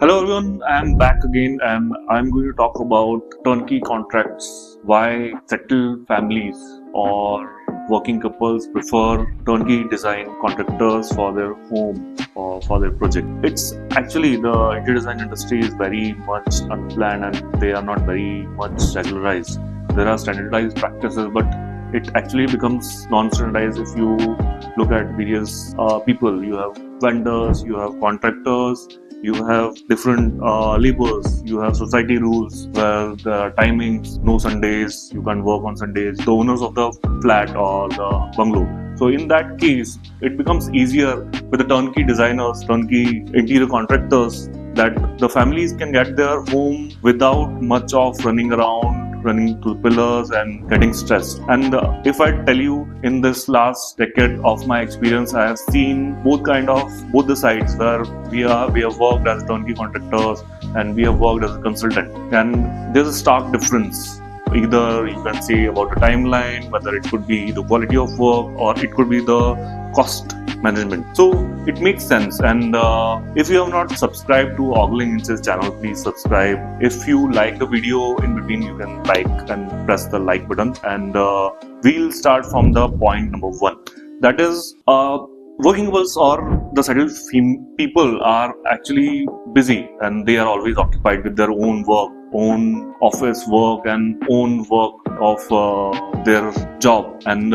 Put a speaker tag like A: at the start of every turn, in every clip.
A: Hello everyone, I'm back again and I'm going to talk about turnkey contracts. Why settled families or working couples prefer turnkey design contractors for their home or for their project. It's actually the interior design industry is very much unplanned and they are not very much regularized. There are standardized practices, but it actually becomes non-standardized if you look at various people. You have vendors, you have contractors, you have different labors, you have society rules where the timings, no Sundays, you can't work on Sundays, the owners of the flat or the bungalow. So in that case, it becomes easier with the turnkey designers, turnkey interior contractors, that the families can get their home without much of running around, running to the pillars and getting stressed. And if I tell you, in this last decade of my experience, I have seen both the sides where we have worked as turnkey contractors and we have worked as a consultant, and there's a stark difference. Either you can say about the timeline, whether it could be the quality of work or it could be the cost management. So it makes sense. And if you have not subscribed to Ogling Inches channel, please subscribe. If you like the video, in between you can like and press the like button. And we'll start from the point number 1. That is, working couples or the settled people are actually busy and they are always occupied with their own work, own office work and own work of their job, and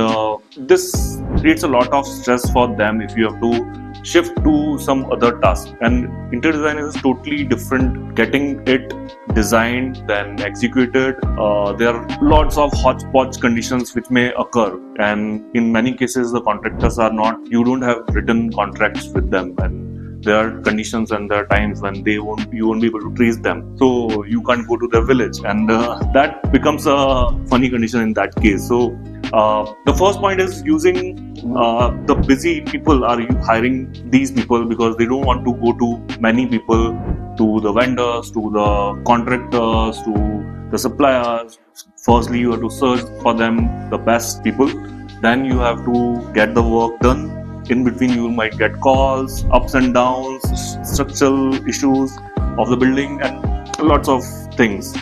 A: this creates a lot of stress for them if you have to shift to some other task. And interior design is totally different, getting it designed then executed. There are lots of hodgepodge conditions which may occur, and in many cases the contractors are not, you don't have written contracts with them, and there are conditions and there are times when you won't be able to trace them, so you can't go to their village, and that becomes a funny condition in that case. So the first point is using the busy people are hiring these people because they don't want to go to many people, to the vendors, to the contractors, to the suppliers. Firstly, you have to search for them, the best people. Then you have to get the work done. In between, you might get calls, ups and downs, structural issues of the building, and lots of things.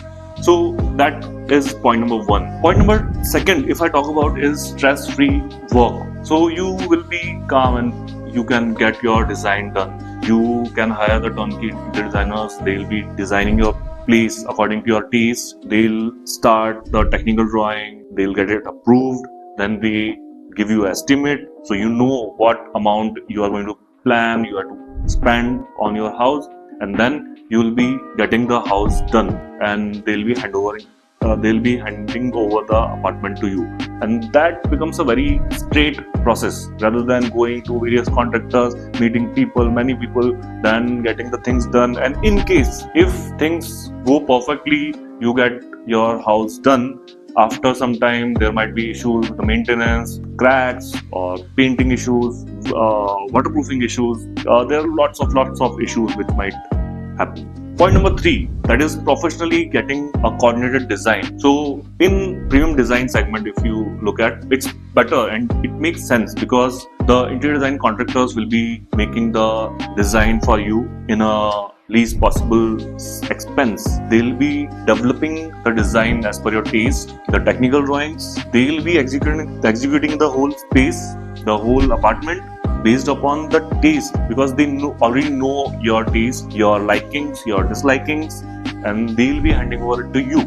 A: So that is point number 1. Point number 2, if I talk about, is stress-free work. So you will be calm and you can get your design done. You can hire the turnkey designers. They'll be designing your place according to your taste. They'll start the technical drawing. They'll get it approved. Then they give you an estimate, so you know what amount you are going to plan, you have to spend on your house, and then you will be getting the house done, and they'll be handing over the apartment to you, and that becomes a very straight process rather than going to various contractors, meeting people, many people, then getting the things done. And in case if things go perfectly, you get your house done. After some time, there might be issues with the maintenance, cracks or painting issues, waterproofing issues. There are lots of issues which might happen. Point number 3, that is professionally getting a coordinated design. So in premium design segment, if you look at, it's better and it makes sense because the interior design contractors will be making the design for you in a least possible expense. They'll be developing the design as per your taste, the technical drawings. They'll be executing the whole space, the whole apartment based upon the taste, because they already know your taste, your likings, your dislikings, and they'll be handing over it to you.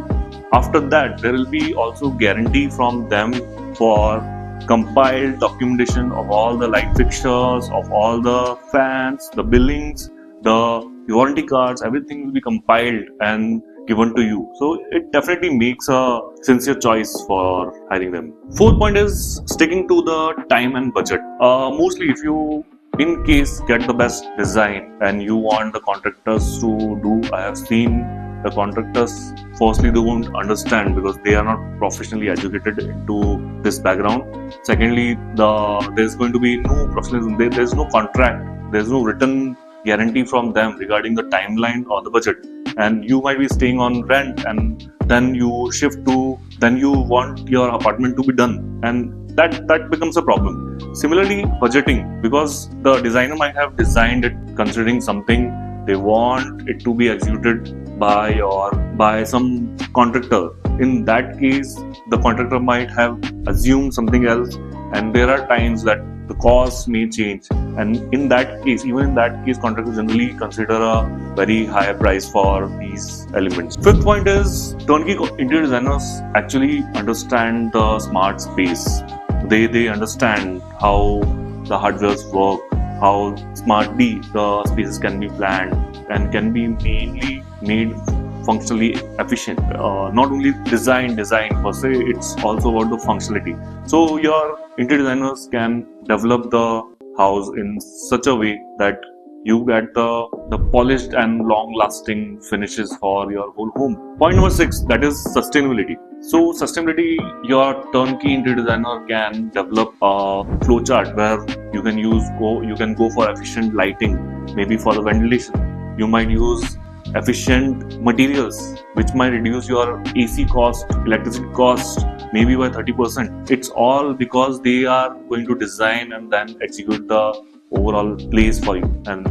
A: After that, there will be also guarantee from them for compiled documentation of all the light fixtures, of all the fans, the billings, the warranty cards. Everything will be compiled and given to you. So it definitely makes a sincere choice for hiring them. 4th point is sticking to the time and budget. Mostly if you in case get the best design and you want the contractors to do, I have seen the contractors, firstly they won't understand because they are not professionally educated into this background. Secondly, there's going to be no professionalism. There's no contract, there's no written guarantee from them regarding the timeline or the budget, and you might be staying on rent and then you shift to, then you want your apartment to be done, and that becomes a problem. Similarly, budgeting, because the designer might have designed it considering something They want it to be executed by some contractor. In that case, the contractor might have assumed something else, and there are times that the cost may change. And in that case, even in that case, contractors generally consider a very high price for these elements. Fifth point is turnkey interior designers actually understand the smart space. They understand how the hardwares work, how smartly the spaces can be planned and can be mainly made functionally efficient. Not only design per se, it's also about the functionality. So your interior designers can develop the house in such a way that you get the polished and long lasting finishes for your whole home. Point number 6, that is sustainability. So sustainability, your turnkey interior designer can develop a flowchart where you can go for efficient lighting, maybe for the ventilation. You might use efficient materials which might reduce your AC cost, electricity cost maybe by 30%. It's all because they are going to design and then execute the overall place for you, and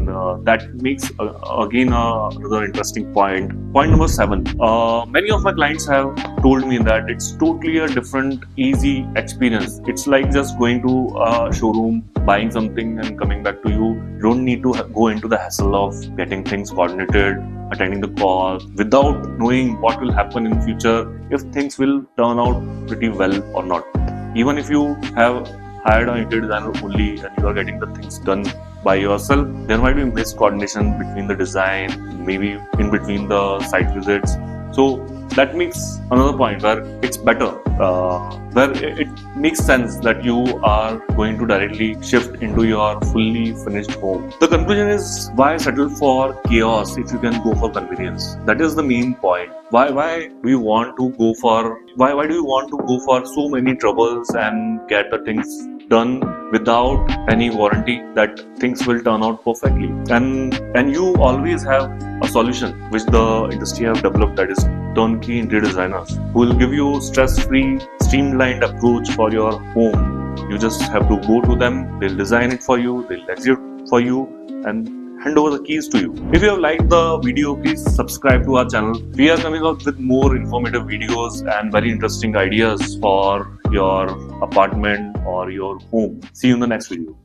A: that makes again another interesting point. Point number 7, many of my clients have told me that it's totally a different easy experience. It's like just going to a showroom, buying something and coming back to you. You don't need to go into the hassle of getting things coordinated, attending the call, without knowing what will happen in future, if things will turn out pretty well or not. Even if you have hired an interior designer only and you are getting the things done by yourself, there might be miscoordination between the design, maybe in between the site visits. So that makes another point where it's better, where it makes sense that you are going to directly shift into your fully finished home. The conclusion is, why settle for chaos if you can go for convenience? That is the main point. Why do you want to go for so many troubles and get the things done without any warranty that things will turn out perfectly? And you always have a solution which the industry have developed, that is turnkey interior designers, who will give you stress-free, streamlined approach for your home. You just have to go to them, they'll design it for you, they'll execute for you, and hand over the keys to you. If you have liked the video, please subscribe to our channel. We are coming out with more informative videos and very interesting ideas for your apartment or your home. See you in the next video.